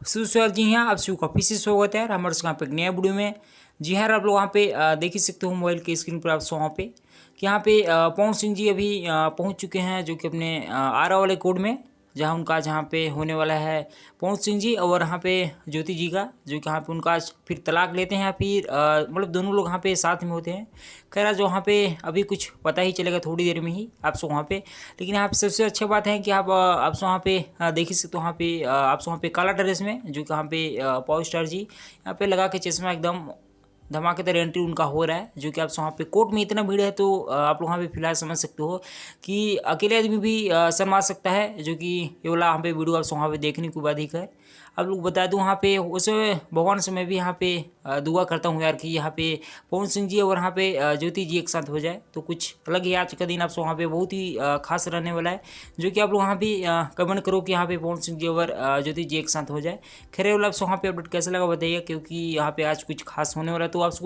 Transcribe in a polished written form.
सुशल जी हाँ, आप सभी का फिर से स्वागत है हमारे यहाँ पे एक नया वीडियो में। जी हाँ, आप लोग वहाँ पे देख ही सकते हो मोबाइल के स्क्रीन पर आप वहाँ पे कि यहाँ पे पवन सिंह जी अभी पहुँच चुके हैं, जो कि अपने आरा वाले कोड में, जहाँ पे होने वाला है पवन सिंह जी और यहाँ पे ज्योति जी का, जो कि यहाँ पे उनका आज फिर तलाक लेते हैं, फिर मतलब दोनों लोग यहाँ पे साथ में होते हैं। खैर आज वहाँ पे अभी कुछ पता ही चलेगा थोड़ी देर में ही आपसे वहाँ पे। लेकिन यहाँ पे सबसे अच्छी बात है कि आप वहाँ पे देख ही सकते हो, वहाँ पे आप वहाँ पे काला ड्रेस में, जो कि यहाँ पे पावर स्टार जी यहाँ पे लगा के चश्मा एकदम धमाकेदार एंट्री उनका हो रहा है, जो कि आप वहाँ पे कोर्ट में इतना भीड़ है तो आप लोग वहाँ पे फिलहाल समझ सकते हो कि अकेले आदमी भी शर्मा सकता है, जो कि ये वाला यहाँ पे वीडियो आप वहाँ पे देखने के बाद ही है। आप लोग बता दूँ वहाँ पे उस भगवान से मैं भी यहाँ पे दुआ करता हूँ यार कि यहाँ पे पवन सिंह जी और यहाँ पे ज्योति जी एक साथ हो जाए तो कुछ अलग ही आज का दिन आप वहाँ पे बहुत ही खास रहने वाला है, जो कि आप लोग वहाँ पे कमेंट करो कि यहाँ पे पवन सिंह जी और ज्योति जी एक साथ हो जाए। खैर वाला आप वहाँ पे अपडेट कैसा लगा बताइए, क्योंकि यहाँ पे आज कुछ खास होने वाला है तो आप